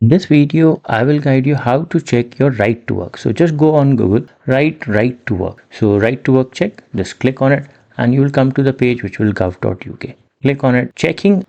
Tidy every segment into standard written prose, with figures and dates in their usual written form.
In this video, I will guide you how to check your right to work. So just go on Google, write right to work. So right to work check, just click on it and you will come to the page which will gov.uk. Click on it. Checking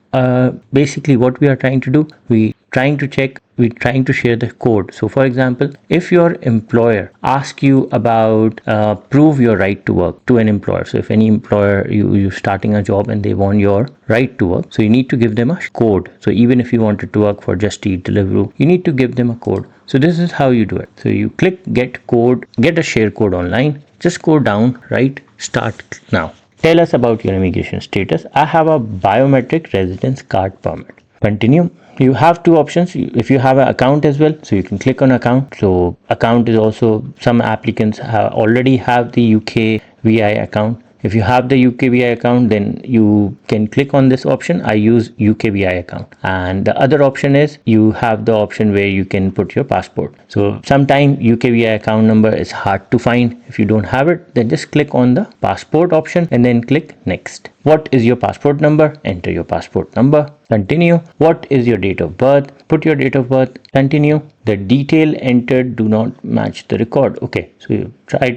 basically what we are trying to do, we're trying to share the code. So for example, if your employer asks you about prove your right to work to an employer. So if any employer, you're starting a job and they want your right to work, so you need to give them a code. So even if you wanted to work for Just Eat, Deliveroo, you need to give them a code. So this is how you do it. So you click get code, get a share code online. Just go down, right, start now. Tell us about your immigration status. I have a biometric residence card permit. Continue. You have two options. If you have an account as well, so you can click on account. So account is also, some applicants already have the UK VI account. If you have the UK VI account, then you can click on this option. I use UK VI account. And the other option is you have the option where you can put your passport. So sometimes UK VI account number is hard to find. If you don't have it, then just click on the passport option and then click next. What is your passport number? Enter your passport number. Continue. What is your date of birth? Put your date of birth. Continue. The detail entered do not match the record. Okay, so you try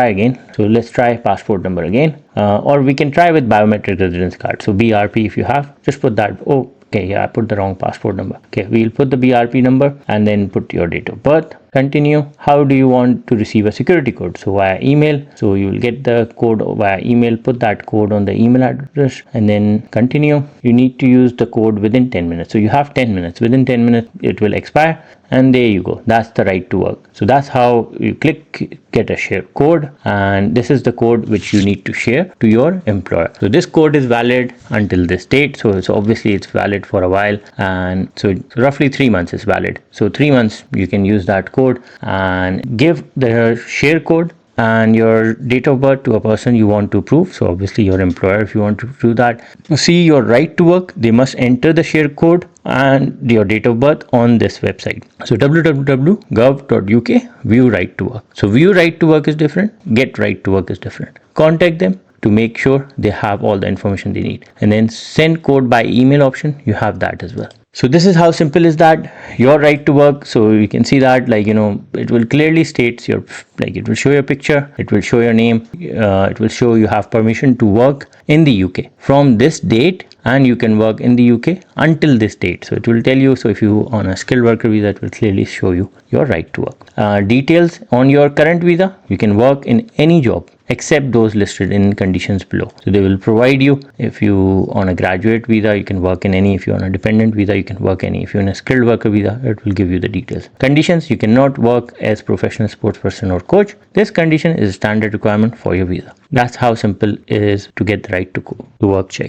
again. So let's try passport number again, or we can try with biometric residence card. So BRP, if you have, just put that. Oh, okay, yeah, I put the wrong passport number. Okay, we'll put the BRP number and then put your date of birth. Continue. How do you want to receive a security code? So via email. So you will get the code via email. Put that code on the email address and then continue. You need to use the code within 10 minutes. So you have 10 minutes. Within 10 minutes it will expire, and there you go. That's the right to work. So that's how you click get a share code, and this is the code which you need to share to your employer. So this code is valid until this date. So obviously it's valid for a while, and so roughly 3 months is valid. So 3 months you can use that code and give the share code and your date of birth to a person you want to prove. So obviously your employer, if you want to do that. To see your right to work, they must enter the share code and your date of birth on this website. So www.gov.uk, view right to work. So view right to work is different, get right to work is different. Contact them to make sure they have all the information they need, and then send code by email option, you have that as well. So this is how simple is that your right to work. So you can see that, like, it will clearly states your, like, it will show your picture, it will show your name, it will show you have permission to work in the UK from this date, and you can work in the UK until this date. So it will tell you. So if you on a skilled worker visa, it will clearly show you your right to work. Details on your current visa, you can work in any job except those listed in conditions below. So they will provide you, if you on a graduate visa, you can work in any. If you're on a dependent visa, you can work any. If you're on a skilled worker visa, it will give you the details. Conditions: you cannot work as professional sports person or coach. This condition is a standard requirement for your visa. That's how simple it is to get the right to work check.